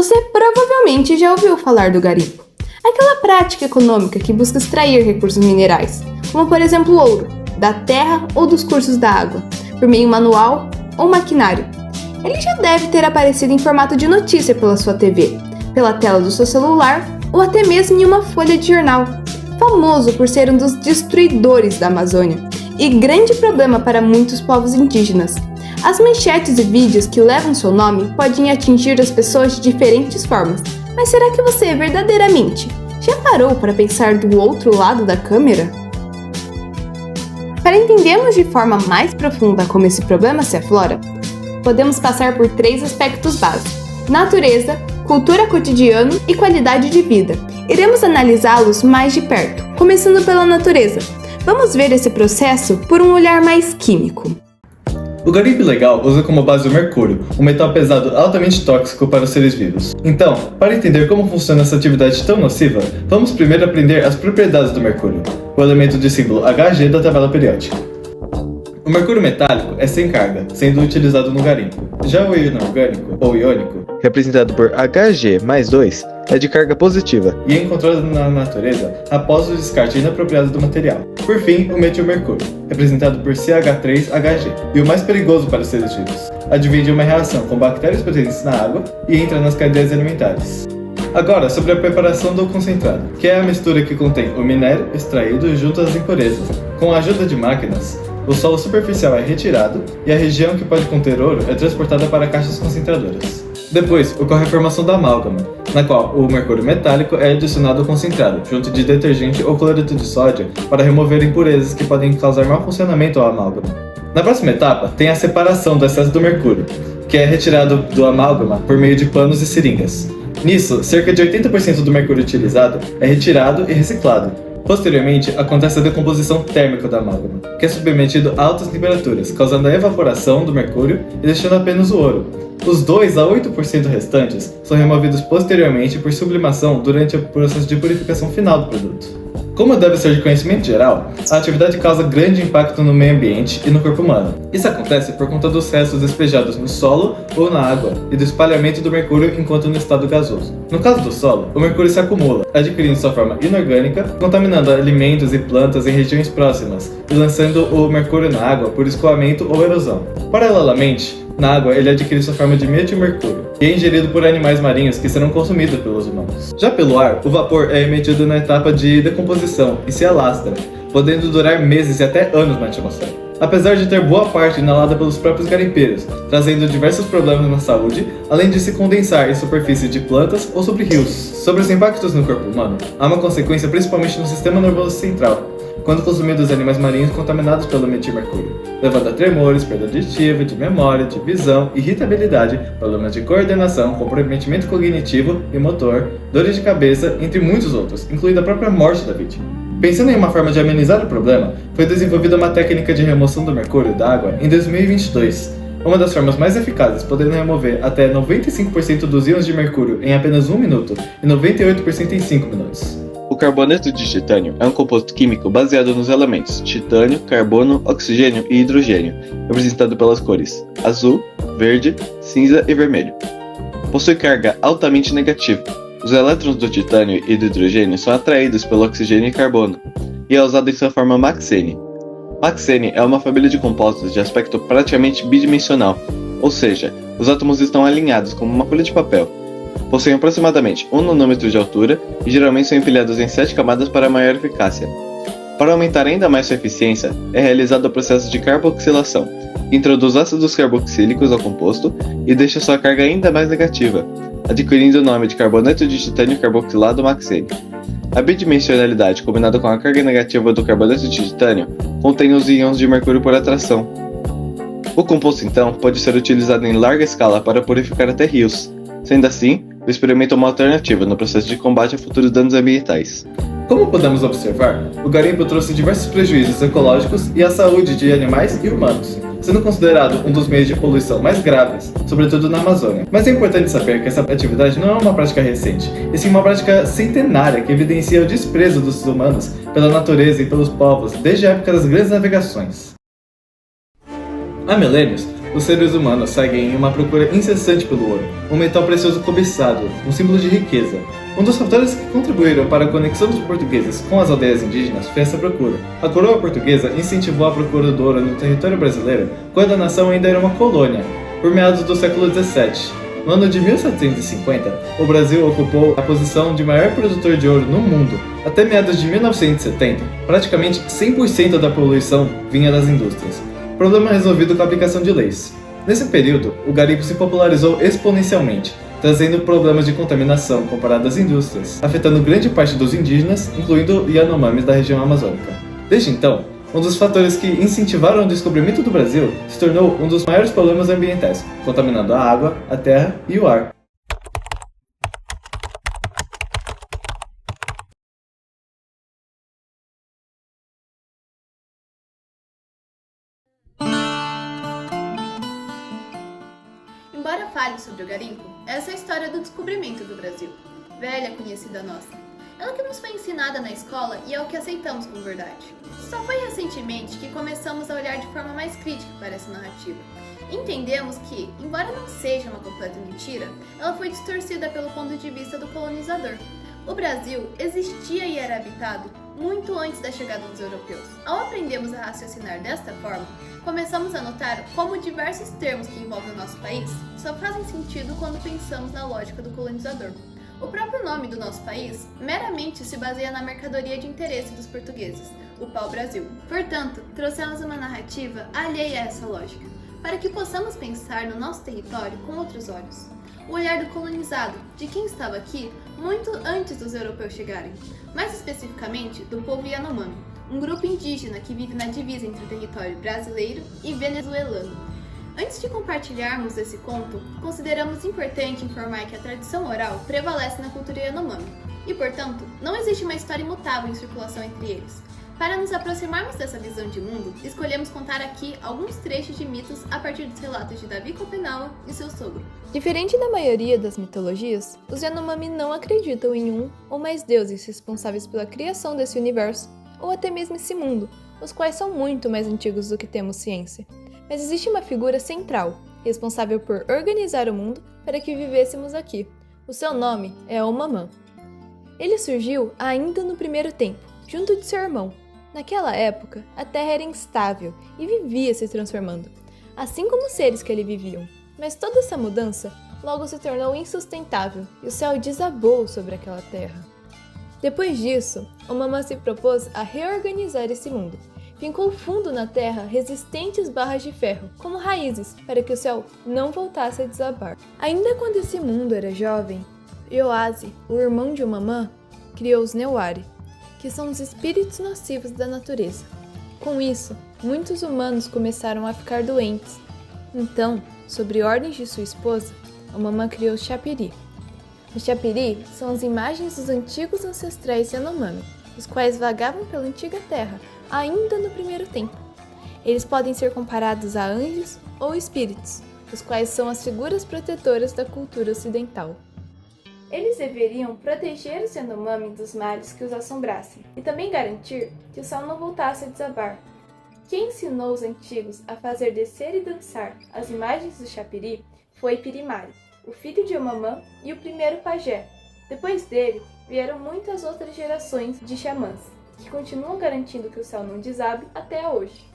Você provavelmente já ouviu falar do garimpo. Aquela prática econômica que busca extrair recursos minerais, como por exemplo o ouro, da terra ou dos cursos da água, por meio manual ou maquinário. Ele já deve ter aparecido em formato de notícia pela sua TV, pela tela do seu celular ou até mesmo em uma folha de jornal. Famoso por ser um dos destruidores da Amazônia e grande problema para muitos povos indígenas. As manchetes e vídeos que levam seu nome podem atingir as pessoas de diferentes formas, mas será que você verdadeiramente já parou para pensar do outro lado da câmera? Para entendermos de forma mais profunda como esse problema se aflora, podemos passar por 3 aspectos básicos: natureza, cultura cotidiana e qualidade de vida. Iremos analisá-los mais de perto, começando pela natureza. Vamos ver esse processo por um olhar mais químico. O garimpo ilegal usa como base o mercúrio, um metal pesado altamente tóxico para os seres vivos. Então, para entender como funciona essa atividade tão nociva, vamos primeiro aprender as propriedades do mercúrio, o elemento de símbolo Hg da tabela periódica. O mercúrio metálico é sem carga, sendo utilizado no garimpo. Já o inorgânico, ou iônico, representado por Hg+2, é de carga positiva e é encontrado na natureza após o descarte inapropriado do material. Por fim, o metilmercúrio, representado por CH3Hg, e o mais perigoso para os seres vivos. Advém de uma reação com bactérias presentes na água e entra nas cadeias alimentares. Agora, sobre a preparação do concentrado, que é a mistura que contém o minério extraído junto às impurezas. Com a ajuda de máquinas, o solo superficial é retirado e a região que pode conter ouro é transportada para caixas concentradoras. Depois, ocorre a formação da amálgama, na qual o mercúrio metálico é adicionado ao concentrado, junto de detergente ou cloreto de sódio, para remover impurezas que podem causar mau funcionamento ao amálgama. Na próxima etapa, tem a separação do excesso do mercúrio, que é retirado do amálgama por meio de panos e seringas. Nisso, cerca de 80% do mercúrio utilizado é retirado e reciclado. Posteriormente, acontece a decomposição térmica da amálgama, que é submetido a altas temperaturas, causando a evaporação do mercúrio e deixando apenas o ouro. Os 2 a 8% restantes são removidos posteriormente por sublimação durante o processo de purificação final do produto. Como deve ser de conhecimento geral, a atividade causa grande impacto no meio ambiente e no corpo humano. Isso acontece por conta dos restos despejados no solo ou na água e do espalhamento do mercúrio enquanto no estado gasoso. No caso do solo, o mercúrio se acumula, adquirindo sua forma inorgânica, contaminando alimentos e plantas em regiões próximas e lançando o mercúrio na água por escoamento ou erosão. Paralelamente, na água, ele adquire sua forma de metilmercúrio e é ingerido por animais marinhos que serão consumidos pelos humanos. Já pelo ar, o vapor é emitido na etapa de decomposição e se alastra, podendo durar meses e até anos na atmosfera. Apesar de ter boa parte inalada pelos próprios garimpeiros, trazendo diversos problemas na saúde, além de se condensar em superfície de plantas ou sobre rios. Sobre os impactos no corpo humano, há uma consequência principalmente no sistema nervoso central, quando consumidos animais marinhos contaminados pelo metilmercúrio, levando a tremores, perda auditiva, de memória, de visão, irritabilidade, problemas de coordenação, comprometimento cognitivo e motor, dores de cabeça, entre muitos outros, incluindo a própria morte da vítima. Pensando em uma forma de amenizar o problema, foi desenvolvida uma técnica de remoção do mercúrio da água em 2022, uma das formas mais eficazes, podendo remover até 95% dos íons de mercúrio em apenas 1 minuto e 98% em 5 minutos. O carboneto de titânio é um composto químico baseado nos elementos titânio, carbono, oxigênio e hidrogênio, representado pelas cores azul, verde, cinza e vermelho. Possui carga altamente negativa. Os elétrons do titânio e do hidrogênio são atraídos pelo oxigênio e carbono, e é usado em sua forma Max-N. Max-N é uma família de compostos de aspecto praticamente bidimensional, ou seja, os átomos estão alinhados como uma folha de papel. Possuem aproximadamente 1 nanômetro de altura e geralmente são empilhados em 7 camadas para maior eficácia. Para aumentar ainda mais sua eficiência, é realizado o processo de carboxilação, que introduz ácidos carboxílicos ao composto e deixa sua carga ainda mais negativa, adquirindo o nome de carboneto de titânio carboxilado Max-N. A bidimensionalidade combinada com a carga negativa do carboneto de titânio contém os íons de mercúrio por atração. O composto então pode ser utilizado em larga escala para purificar até rios. Sendo assim, o experimento é uma alternativa no processo de combate a futuros danos ambientais. Como podemos observar, o garimpo trouxe diversos prejuízos ecológicos e à saúde de animais e humanos, sendo considerado um dos meios de poluição mais graves, sobretudo na Amazônia. Mas é importante saber que essa atividade não é uma prática recente, e sim uma prática centenária que evidencia o desprezo dos humanos pela natureza e pelos povos desde a época das grandes navegações. Há milênios, os seres humanos seguem em uma procura incessante pelo ouro, um metal precioso cobiçado, um símbolo de riqueza. Um dos fatores que contribuíram para a conexão dos portugueses com as aldeias indígenas foi essa procura. A coroa portuguesa incentivou a procura do ouro no território brasileiro quando a nação ainda era uma colônia, por meados do século XVII. No ano de 1750, o Brasil ocupou a posição de maior produtor de ouro no mundo. Até meados de 1970, praticamente 100% da poluição vinha das indústrias. Problema resolvido com a aplicação de leis. Nesse período, o garimpo se popularizou exponencialmente, trazendo problemas de contaminação comparado às indústrias, afetando grande parte dos indígenas, incluindo Yanomamis da região amazônica. Desde então, um dos fatores que incentivaram o descobrimento do Brasil se tornou um dos maiores problemas ambientais, contaminando a água, a terra e o ar. Embora fale sobre o garimpo, essa é a história do descobrimento do Brasil, velha conhecida nossa. Ela que nos foi ensinada na escola e é o que aceitamos como verdade. Só foi recentemente que começamos a olhar de forma mais crítica para essa narrativa. Entendemos que, embora não seja uma completa mentira, ela foi distorcida pelo ponto de vista do colonizador. O Brasil existia e era habitado muito antes da chegada dos europeus. Ao aprendermos a raciocinar desta forma, começamos a notar como diversos termos que envolvem o nosso país só fazem sentido quando pensamos na lógica do colonizador. O próprio nome do nosso país meramente se baseia na mercadoria de interesse dos portugueses, o pau-brasil. Portanto, trouxemos uma narrativa alheia a essa lógica, para que possamos pensar no nosso território com outros olhos. O olhar do colonizado, de quem estava aqui muito antes dos europeus chegarem, mais especificamente do povo Yanomami, um grupo indígena que vive na divisa entre o território brasileiro e venezuelano. Antes de compartilharmos esse conto, consideramos importante informar que a tradição oral prevalece na cultura Yanomami e, portanto, não existe uma história imutável em circulação entre eles. Para nos aproximarmos dessa visão de mundo, escolhemos contar aqui alguns trechos de mitos a partir dos relatos de Davi Copenau e seu sogro. Diferente da maioria das mitologias, os Yanomami não acreditam em um ou mais deuses responsáveis pela criação desse universo, ou até mesmo esse mundo, os quais são muito mais antigos do que temos ciência. Mas existe uma figura central, responsável por organizar o mundo para que vivêssemos aqui. O seu nome é Omamã. Ele surgiu ainda no primeiro tempo, junto de seu irmão. Naquela época, a Terra era instável e vivia se transformando, assim como os seres que ali viviam. Mas toda essa mudança logo se tornou insustentável e o céu desabou sobre aquela terra. Depois disso, Omamã se propôs a reorganizar esse mundo. Fincou fundo na terra resistentes barras de ferro, como raízes, para que o céu não voltasse a desabar. Ainda quando esse mundo era jovem, Ioase, o irmão de Omamã, criou os Newari, que são os espíritos nocivos da natureza. Com isso, muitos humanos começaram a ficar doentes. Então, sob ordens de sua esposa, Omamã criou os Chapiri. Os Chapiri são as imagens dos antigos ancestrais Yanomami, os quais vagavam pela antiga terra, ainda no primeiro tempo. Eles podem ser comparados a anjos ou espíritos, os quais são as figuras protetoras da cultura ocidental. Eles deveriam proteger os Yanomami dos males que os assombrassem e também garantir que o sol não voltasse a desabar. Quem ensinou os antigos a fazer descer e dançar as imagens do Chapiri foi Pirimari, o filho de Omamã e o primeiro pajé. Depois dele, vieram muitas outras gerações de xamãs, que continuam garantindo que o céu não desabe até hoje.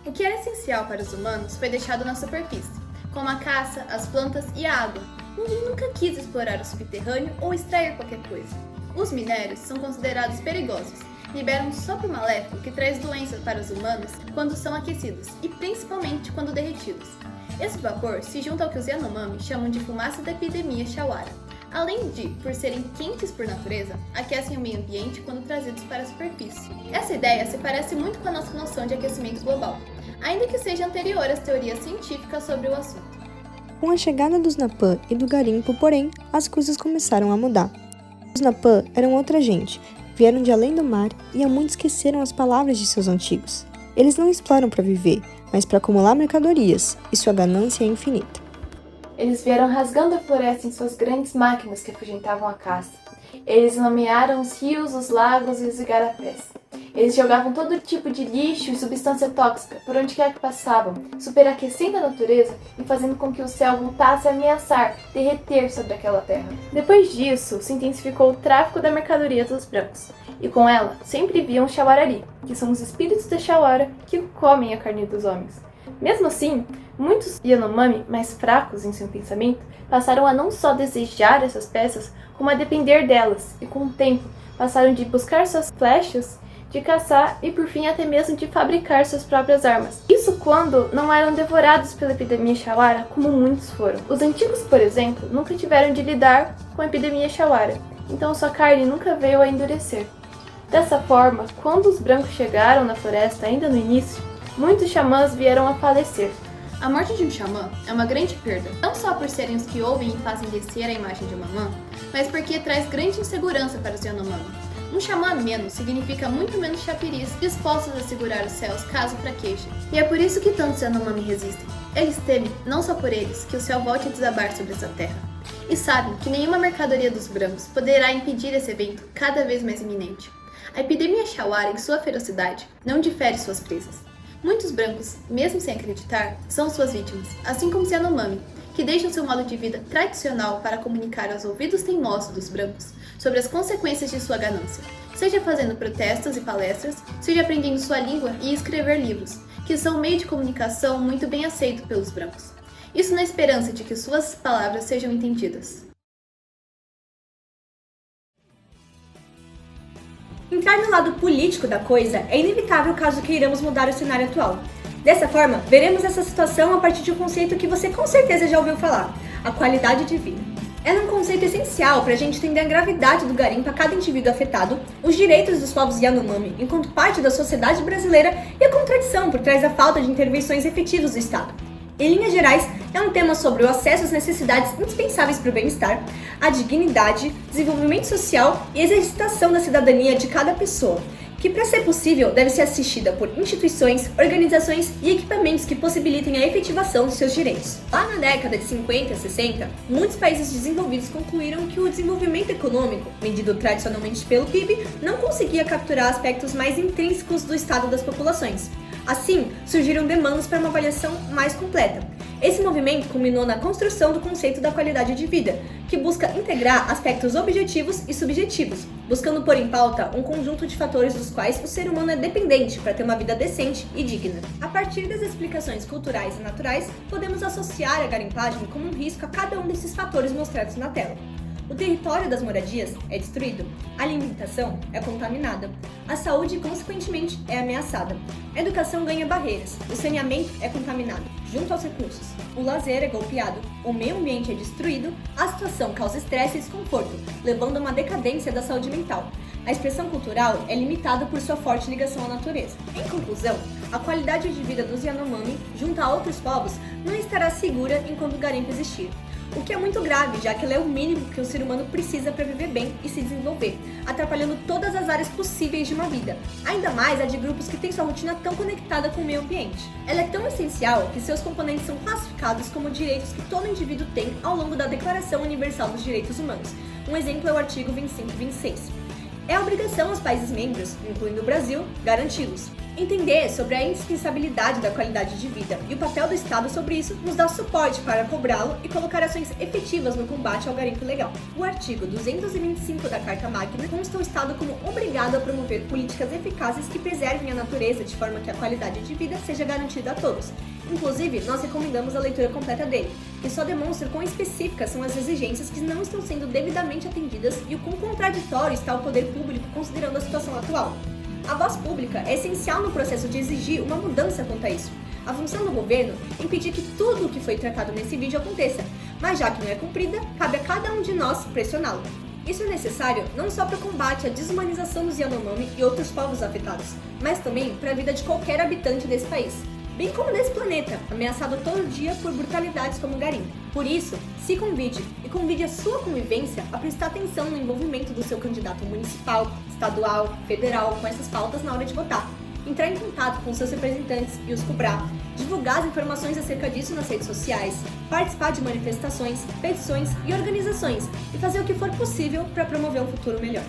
O que era essencial para os humanos foi deixado na superfície, como a caça, as plantas e a água. Ninguém nunca quis explorar o subterrâneo ou extrair qualquer coisa. Os minérios são considerados perigosos, liberam um sopro maléfico que traz doenças para os humanos quando são aquecidos, e principalmente quando derretidos. Esse vapor se junta ao que os Yanomami chamam de fumaça da epidemia Chauara, além de, por serem quentes por natureza, aquecem o meio ambiente quando trazidos para a superfície. Essa ideia se parece muito com a nossa noção de aquecimento global, ainda que seja anterior às teorias científicas sobre o assunto. Com a chegada dos Napã e do garimpo, porém, as coisas começaram a mudar. Os Napã eram outra gente, vieram de além do mar e há muito esqueceram as palavras de seus antigos. Eles não exploram para viver, mas para acumular mercadorias, e sua ganância é infinita. Eles vieram rasgando a floresta em suas grandes máquinas que afugentavam a caça. Eles nomearam os rios, os lagos e os igarapés. Eles jogavam todo tipo de lixo e substância tóxica por onde quer que passavam, superaquecendo a natureza e fazendo com que o céu voltasse a ameaçar derreter sobre aquela terra. Depois disso, se intensificou o tráfico da mercadoria dos brancos, e com ela sempre viam Shawarari, que são os espíritos da Shawara que comem a carne dos homens. Mesmo assim, muitos Yanomami, mais fracos em seu pensamento, passaram a não só desejar essas peças, como a depender delas, e com o tempo passaram de buscar suas flechas, de caçar e por fim até mesmo de fabricar suas próprias armas. Isso quando não eram devorados pela epidemia Shawara, como muitos foram. Os antigos, por exemplo, nunca tiveram de lidar com a epidemia Shawara, então sua carne nunca veio a endurecer. Dessa forma, quando os brancos chegaram na floresta ainda no início, muitos xamãs vieram a falecer. A morte de um xamã é uma grande perda, não só por serem os que ouvem e fazem descer a imagem de uma mãe, mas porque traz grande insegurança para os Yanomami. Um xamã a menos significa muito menos chapiris dispostos a segurar os céus caso fraquejem. E é por isso que tantos Yanomami resistem. Eles temem, não só por eles, que o céu volte a desabar sobre essa terra. E sabem que nenhuma mercadoria dos brancos poderá impedir esse evento cada vez mais iminente. A epidemia Shawara, em sua ferocidade, não difere suas presas. Muitos brancos, mesmo sem acreditar, são suas vítimas, assim como os Yanomami, que deixam seu modo de vida tradicional para comunicar aos ouvidos teimosos dos brancos sobre as consequências de sua ganância, seja fazendo protestos e palestras, seja aprendendo sua língua e escrever livros, que são um meio de comunicação muito bem aceito pelos brancos. Isso na esperança de que suas palavras sejam entendidas. Entrar no lado político da coisa é inevitável caso queiramos mudar o cenário atual. Dessa forma, veremos essa situação a partir de um conceito que você com certeza já ouviu falar: a qualidade de vida. Ela é um conceito essencial para a gente entender a gravidade do garimpo a cada indivíduo afetado, os direitos dos povos Yanomami enquanto parte da sociedade brasileira e a contradição por trás da falta de intervenções efetivas do Estado. Em linhas gerais, é um tema sobre o acesso às necessidades indispensáveis para o bem-estar, a dignidade, desenvolvimento social e exercitação da cidadania de cada pessoa, que para ser possível deve ser assistida por instituições, organizações e equipamentos que possibilitem a efetivação de seus direitos. Lá na década de 50 e 60, muitos países desenvolvidos concluíram que o desenvolvimento econômico, medido tradicionalmente pelo PIB, não conseguia capturar aspectos mais intrínsecos do estado das populações. Assim, surgiram demandas para uma avaliação mais completa. Esse movimento culminou na construção do conceito da qualidade de vida, que busca integrar aspectos objetivos e subjetivos, buscando pôr em pauta um conjunto de fatores dos quais o ser humano é dependente para ter uma vida decente e digna. A partir das explicações culturais e naturais, podemos associar a garimpagem como um risco a cada um desses fatores mostrados na tela. O território das moradias é destruído, a alimentação é contaminada, a saúde, consequentemente, é ameaçada, a educação ganha barreiras, o saneamento é contaminado, junto aos recursos, o lazer é golpeado, o meio ambiente é destruído, a situação causa estresse e desconforto, levando a uma decadência da saúde mental. A expressão cultural é limitada por sua forte ligação à natureza. Em conclusão, a qualidade de vida dos Yanomami, junto a outros povos, não estará segura enquanto o garimpo existir. O que é muito grave, já que ela é o mínimo que o ser humano precisa para viver bem e se desenvolver, atrapalhando todas as áreas possíveis de uma vida, ainda mais a de grupos que têm sua rotina tão conectada com o meio ambiente. Ela é tão essencial que seus componentes são classificados como direitos que todo indivíduo tem ao longo da Declaração Universal dos Direitos Humanos. Um exemplo é o artigo 25 e 26. É obrigação aos países membros, incluindo o Brasil, garanti-los. Entender sobre a indispensabilidade da qualidade de vida e o papel do Estado sobre isso nos dá suporte para cobrá-lo e colocar ações efetivas no combate ao garimpo ilegal. O artigo 225 da Carta Magna consta o Estado como obrigado a promover políticas eficazes que preservem a natureza de forma que a qualidade de vida seja garantida a todos. Inclusive, nós recomendamos a leitura completa dele, que só demonstra quão específicas são as exigências que não estão sendo devidamente atendidas e o quão contraditório está o poder público considerando a situação atual. A voz pública é essencial no processo de exigir uma mudança quanto a isso. A função do governo é impedir que tudo o que foi tratado nesse vídeo aconteça, mas já que não é cumprida, cabe a cada um de nós pressioná-lo. Isso é necessário não só para o combate à desumanização dos Yanomami e outros povos afetados, mas também para a vida de qualquer habitante desse país, bem como desse planeta, ameaçado todo dia por brutalidades como o garimpo. Por isso, se convide e convide a sua convivência a prestar atenção no envolvimento do seu candidato municipal, estadual, federal com essas pautas na hora de votar. Entrar em contato com seus representantes e os cobrar, divulgar as informações acerca disso nas redes sociais, participar de manifestações, petições e organizações e fazer o que for possível para promover um futuro melhor.